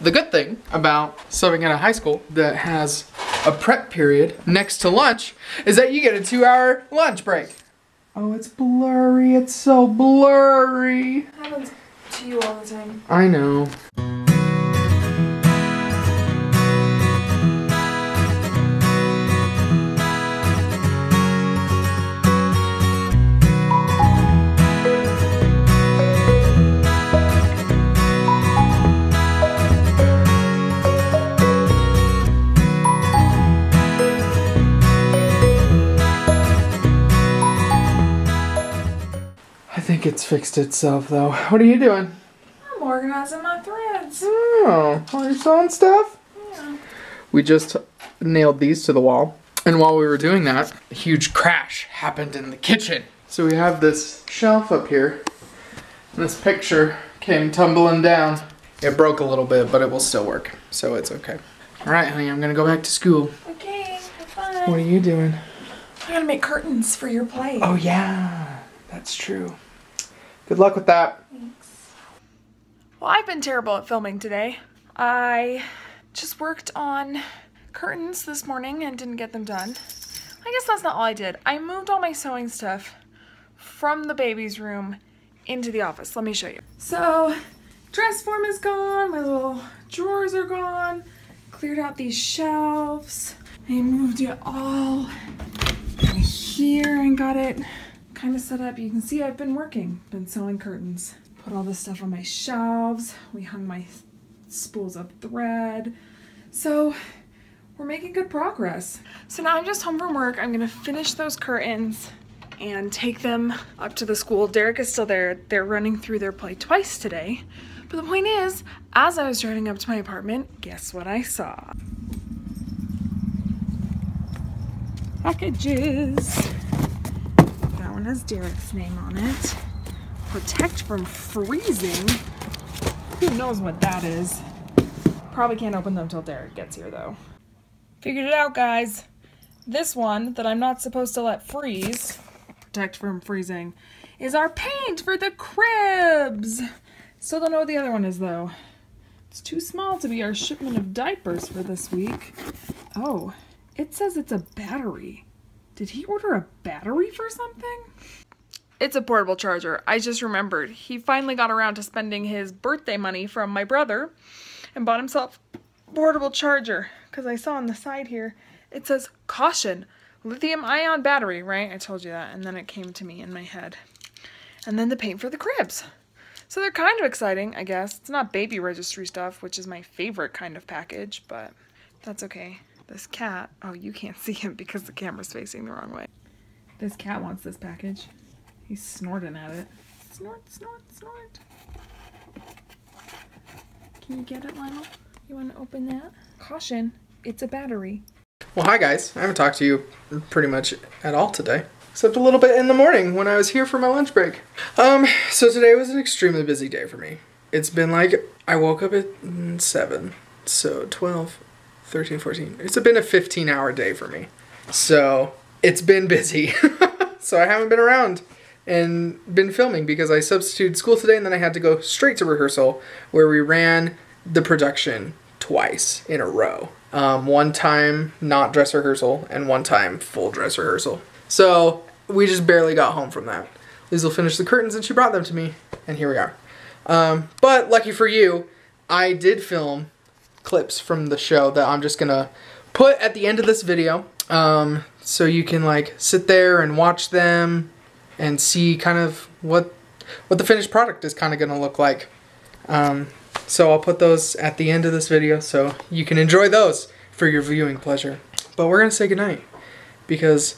The good thing about subbing at a high school that has a prep period next to lunch is that you get a 2-hour lunch break. Oh, it's blurry. It's so blurry. It happens to you all the time. I know. I think it's fixed itself though. What are you doing? I'm organizing my threads. Oh, are you sewing stuff? Yeah. We just nailed these to the wall. And while we were doing that, a huge crash happened in the kitchen. So we have this shelf up here. And this picture came tumbling down. It broke a little bit, but it will still work. So it's okay. All right, honey, I'm gonna go back to school. Okay, have fun. What are you doing? I gotta make curtains for your play. Oh yeah, that's true. Good luck with that. Thanks. Well, I've been terrible at filming today. I just worked on curtains this morning and didn't get them done. I guess that's not all I did. I moved all my sewing stuff from the baby's room into the office. Let me show you. So, dress form is gone, my little drawers are gone, cleared out these shelves. I moved it all here and got it kind of set up. You can see I've been working, been sewing curtains. Put all this stuff on my shelves. We hung my spools of thread. So we're making good progress. So now I'm just home from work. I'm gonna finish those curtains and take them up to the school. Derek is still there. They're running through their play twice today. But the point is, as I was driving up to my apartment, guess what I saw? Packages. That one has Derek's name on it. Protect from freezing. Who knows what that is? Probably can't open them till Derek gets here though. Figured it out, guys. This one that I'm not supposed to let freeze, protect from freezing, is our paint for the cribs. Still don't know what the other one is though. It's too small to be our shipment of diapers for this week. Oh, it says it's a battery. Did he order a battery for something? It's a portable charger. I just remembered. He finally got around to spending his birthday money from my brother and bought himself a portable charger. Because I saw on the side here, it says, caution, lithium-ion battery, right? I told you that, and then it came to me in my head. And then the paint for the cribs. So they're kind of exciting, I guess. It's not baby registry stuff, which is my favorite kind of package, but that's okay. This cat, oh, you can't see him because the camera's facing the wrong way. This cat wants this package. He's snorting at it. Snort, snort, snort. Can you get it, Lionel? You want to open that? Caution, it's a battery. Well, hi guys. I haven't talked to you pretty much at all today. Except a little bit in the morning when I was here for my lunch break. So today was an extremely busy day for me. It's been like, I woke up at 7, so 12, 13, 14. It's been a 15-hour day for me. So it's been busy. So I haven't been around and been filming because I substituted school today and then I had to go straight to rehearsal where we ran the production twice in a row. One time not dress rehearsal and one time full dress rehearsal. So we just barely got home from that. Liesl finished the curtains and she brought them to me and here we are. But lucky for you, I did film clips from the show that I'm just gonna put at the end of this video. So you can like sit there and watch them and see kind of what the finished product is kind of gonna look like. So I'll put those at the end of this video so you can enjoy those for your viewing pleasure. But we're gonna say goodnight because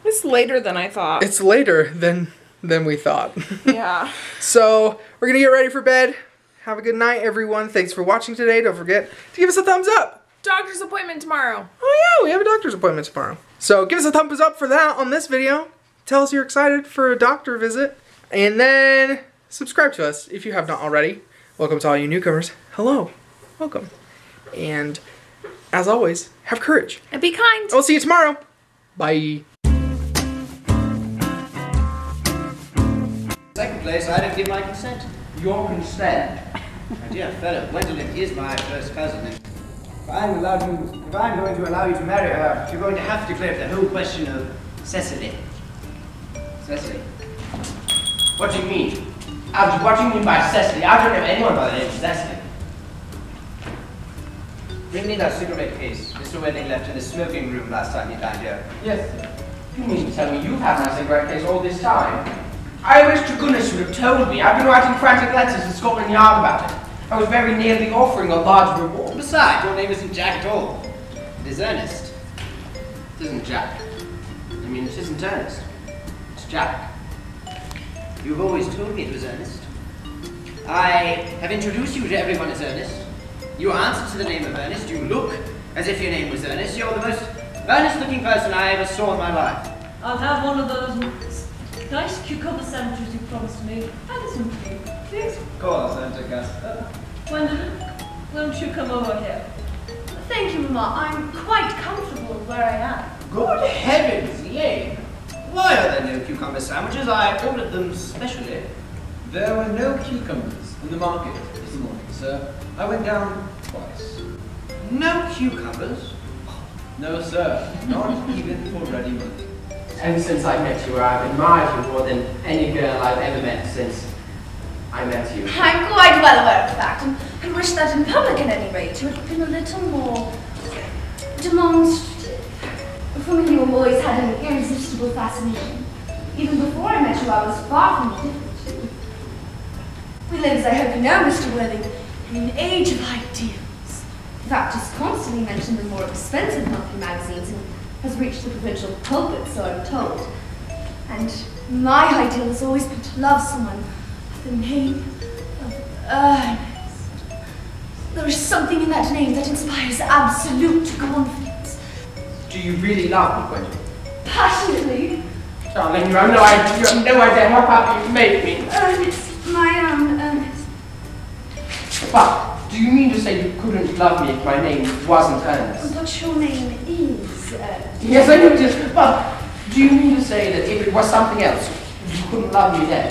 It's later than I thought. it's later than we thought. Yeah. So we're gonna get ready for bed. Have a good night, everyone. Thanks for watching today. Don't forget to give us a thumbs up. Doctor's appointment tomorrow. Oh yeah, we have a doctor's appointment tomorrow. So give us a thumbs up for that on this video. Tell us you're excited for a doctor visit. And then subscribe to us if you have not already. Welcome to all you newcomers. Hello. Welcome. And as always, have courage. And be kind. I'll see you tomorrow. Bye. Second place, I don't give my consent. Your consent? My dear fellow, Gwendolyn is my first cousin, and if I'm going to allow you to marry her, you're going to have to clear up the whole question of Cecily. Cecily? What do you mean? What do you mean by Cecily? I don't know anyone by the name of Cecily. Bring me that cigarette case Mr. Wedding left in the smoking room last time he dined here. Yes, sir. You mean to tell me you've had my cigarette case all this time? I wish to goodness you would have told me. I've been writing frantic letters to Scotland Yard about it. I was very nearly offering a large reward. Besides, your name isn't Jack at all. It is Ernest. It isn't Jack. I mean, it isn't Ernest. It's Jack. You've always told me it was Earnest. I have introduced you to everyone as Earnest. You answer to the name of Earnest. You look as if your name was Earnest. You're the most earnest-looking person I ever saw in my life. I'll have one of those nice cucumber sandwiches you promised me. And some tea, please. Of course, Aunt Augusta. Gwendolyn, won't you come over here? Thank you, Mama. I'm quite comfortable where I am. Good heavens, yay! Why are there no cucumber sandwiches? I ordered them specially. There were no cucumbers in the market this morning, sir. I went down twice. No cucumbers? No, sir. Not even for ready money. Ever since I met you, I've admired you more than any girl I've ever met since I met you. I'm quite well aware of that, and wish that in public at any rate you had been a little more demonstrative. For me, you have always had an irresistible fascination. Even before I met you, I was far from different to you. We live, as I hope you know, Mr. Worthing, in an age of ideals. In fact, is constantly mentioned in more expensive monthly magazines and has reached the provincial pulpit, so I'm told. And my ideal has always been to love someone with the name of Earnest. There is something in that name that inspires absolute confidence. Do you really love me, Gwendolyn? Passionately. Darling, you have no idea how happy you make me. Earnest, my own Earnest. But, do you mean to say you couldn't love me if my name wasn't Ernest? But your name is Earnest. Yes, I know this, but do you mean to say that if it was something else, you couldn't love me then?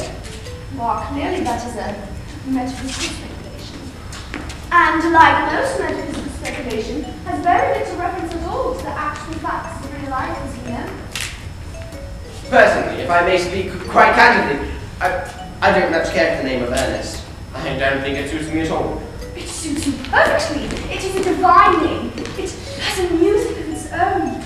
Well, clearly that is a metaphysical speculation. And like most metaphysical speculation, has very little reference at all to the actual facts of real life as we know. Personally, if I may speak quite candidly, I don't much care for the name of Ernest. I don't think it suits me at all. It suits you perfectly. It is a divine name. It has a music of its own.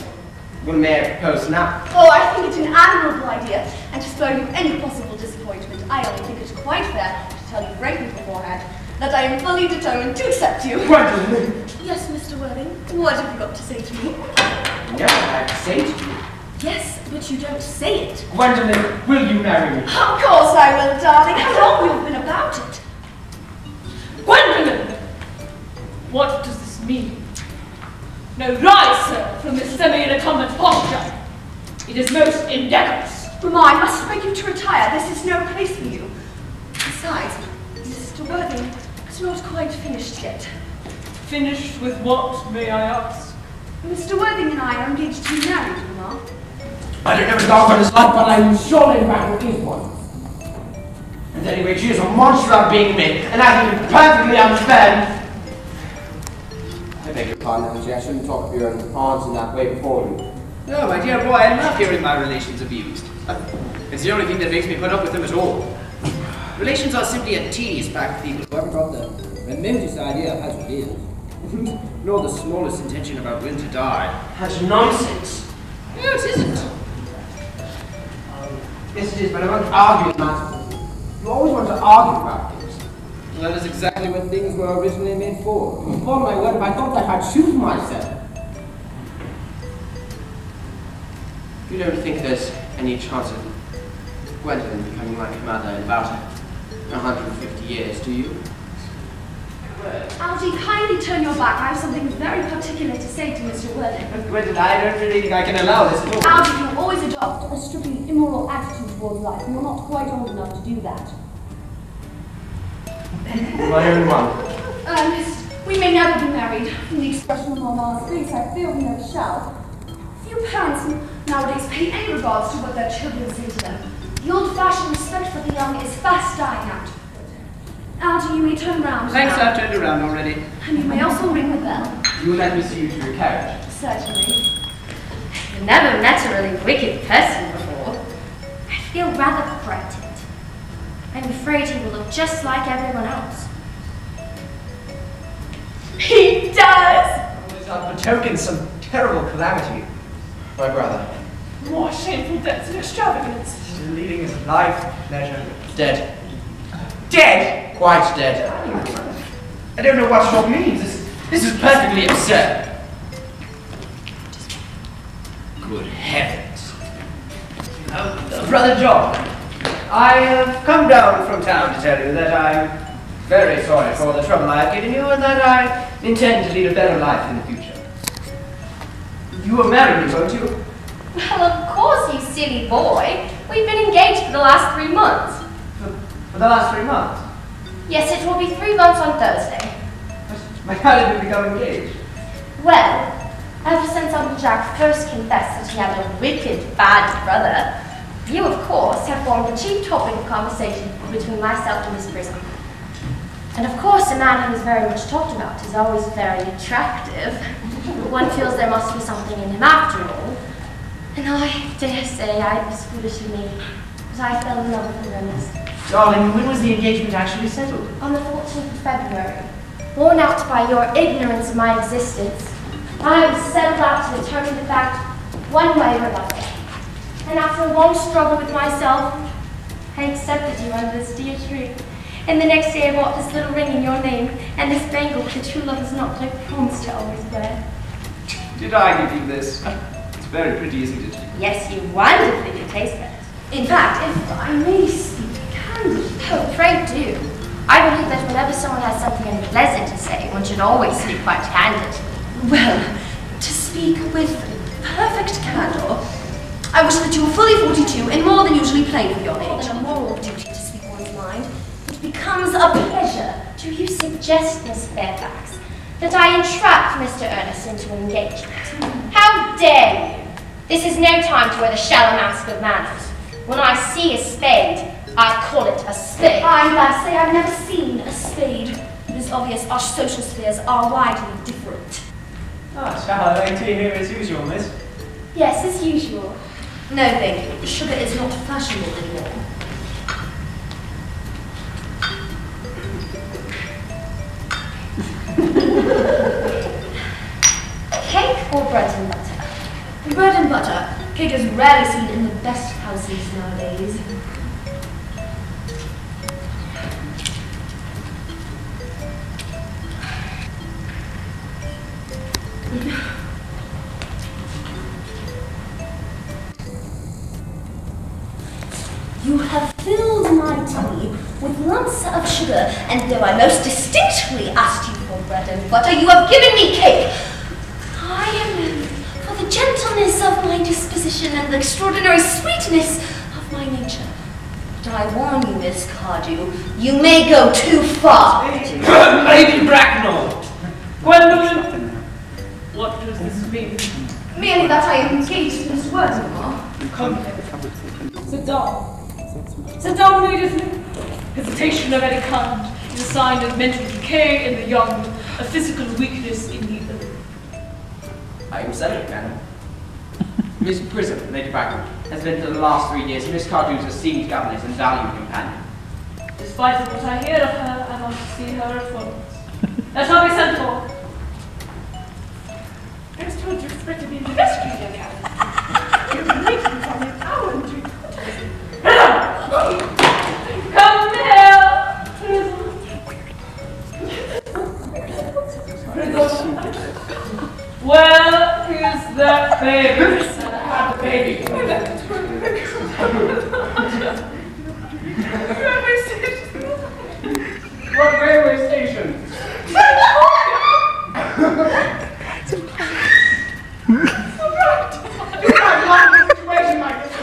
Well, may I propose now? Oh, I think it an admirable idea. And to spare you any possible disappointment, I only think it quite fair to tell you frankly beforehand that I am fully determined to accept you. Gwendolyn! Yes, Mr. Worthing. What have you got to say to me? Yes, I have to say to you. Yes, but you don't say it. Gwendolyn, will you marry me? Of course I will, darling. How long you've been about it? Gwendolyn! What does this mean? No, rise, sir, from this semi-recumbent posture. It is most indecorous. Mamma, I must beg you to retire. This is no place for you. Besides, Mr. Worthing is not quite finished yet. Finished with what, may I ask? Mr. Worthing and I are engaged to be married, Mamma. I don't know what dog on his life, but I'm surely Randall is one. And anyway, she is a monster at being me, and I think it's perfectly unfair. I beg your pardon, Auntie. I shouldn't talk of your aunts in that way before you. No, my dear boy, I love hearing my relations abused. It's the only thing that makes me put up with them at all. Relations are simply a tedious pack of people who haven't got the remotest idea of how to live, nor the smallest intention about when to die. That's nonsense. No, it isn't. Yes, it is, but I won't argue with matters. You always want to argue about things. Well, that is exactly what things were originally made for. Upon my word, if I thought that I'd shoot myself. You don't think there's any chance of Gwendolyn becoming like her mother in about 150 years, do you? Algie, kindly turn your back. I have something very particular to say to Mr. Worthing. But Gwendolyn, I don't really think I can allow this at all. Algie, you always adopt a strictly immoral attitude towards life. You're not quite old enough to do that. My own one. Ernest, we may never be married. From the expression of Mamma's face, I feel we never shall. Few parents nowadays pay any regards to what their children say to them. The old-fashioned respect for the young is fast dying out. Algy, you may turn round. Thanks, now. I've turned around already. And you may also ring the bell. You will let me see you to your carriage. Certainly. I've never met a really wicked person before. I feel rather frightened. I'm afraid he will look just like everyone else. He does! It betokens some terrible calamity. My brother. More shameful debts and extravagance. Still leading his life, leisure. Dead. Dead? Quite dead. I don't know what it all means. This is perfectly absurd. Good heavens. Brother John, I have come down from town to tell you that I'm very sorry for the trouble I have given you and that I intend to lead a better life in the future. You will marry me, won't you? Well, of course, you silly boy. We've been engaged for the last 3 months. For the last 3 months? Yes, it will be 3 months on Thursday. How did we become engaged? Well, ever since Uncle Jack first confessed that he had a wicked, bad brother, you, of course, have formed the chief topic of conversation between myself and Miss Prism. And of course, a man who is very much talked about is always very attractive. One feels there must be something in him after all. And I dare say I was foolish of me, but I fell in love with Earnest. Darling, when was the engagement actually settled? On the 14th of February, worn out by your ignorance of my existence, I was settled out to determine the fact one way or another. And after a long struggle with myself, I accepted you under this dear tree. And the next day I bought this little ring in your name, and this bangle with the true lover's knot that I promised to always wear. Did I give you this? It's very pretty, isn't it? Yes, you wonderfully do taste it. In fact, if I may speak candidly. Oh, pray do. I believe that whenever someone has something unpleasant to say, one should always speak quite candidly. Well, to speak with perfect candor, I wish that you were fully 42 and more than usually plain for your More age. than a moral duty to speak one's mind, it becomes a pleasure. Do you suggest, Miss Fairfax, that I entrap Mr. Earnest into an engagement? How dare you? This is no time to wear the shallow mask of manners. When I see a spade, I call it a spade. I'm glad to say I've never seen a spade. It is obvious our social spheres are widely different. Ah, shall I tea here as usual, miss? Yes, as usual. No, thank you. Sugar is not fashionable anymore. Cake or bread and butter? Bread and butter. Cake is rarely seen in the best houses nowadays. You have filled my tea with lumps of sugar, and though I most distinctly asked you for bread and butter, you have given me cake. I am for the gentleness of my disposition and the extraordinary sweetness of my nature. But I warn you, Miss Cardew, you may go too far. Lady Bracknell! Gwendolyn, what does this mean? Merely that I am engaged to Miss Worthington. Come, sit down. Sit down immediately. Hesitation of any kind is a sign of mental decay in the young, a physical weakness in the old. I am settled, madam. Miss Prism, Lady Bracknell, has been for the last 3 years Miss Cardew's esteemed governess and valued companion. Despite what I hear of her, I want to see her at once. That shall be sent for. I was told you expected me in the vestry, young Captain. You've been waiting for me an hour and 3 quarters. Come here, Where is that baby? The baby. Railway station. What railway station?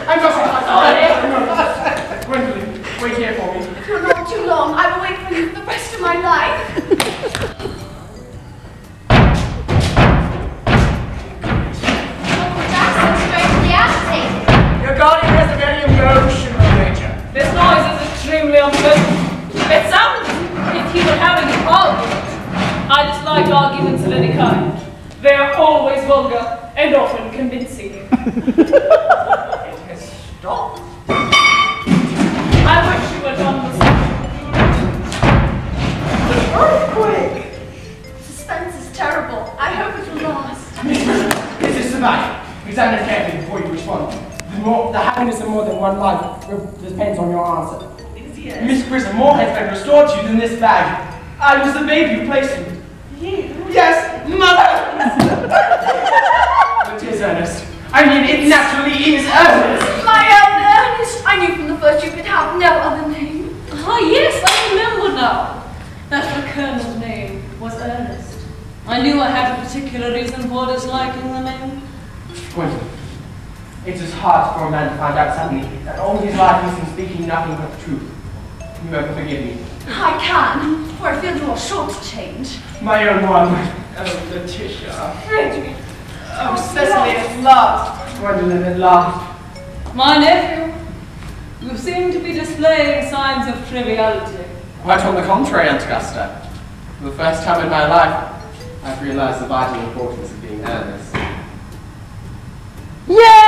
I'm just Gwendolyn, wait here for me. You're not too long. I will wait for you for the rest of my life. Uncle Jackson's strangely agitated. Your guardian has a very emotional nature. This noise is extremely unpleasant. It sounds arguments of any kind. They are always vulgar and often convincing. It has stopped. I wish you were done with The earthquake! Suspense is terrible. I hope it will last. This is survive. Examine it carefully before you respond. The happiness of more than one life depends on your answer. Miss Grissom, more has been restored to you than this bag. I was the baby you placed in. You? Yes, mother! It is Ernest. I mean, it naturally is Ernest. My own Earnest! I knew from the first you could have no other name. Ah, yes, I remember now. That the Colonel's name was Earnest. I knew I had a particular reason for disliking the name. Gwendolyn, it is hard for a man to find out suddenly that all his life he's been speaking nothing but the truth. You ever forgive me? I can, for I feel you are short-changed. My own one. Oh, Letitia. Frederick. Oh, Cecily at last. Gwendolyn at last. My nephew, you seem to be displaying signs of triviality. Quite on the contrary, Aunt Augusta. For the first time in my life, I've realized the vital importance of being earnest. Yay!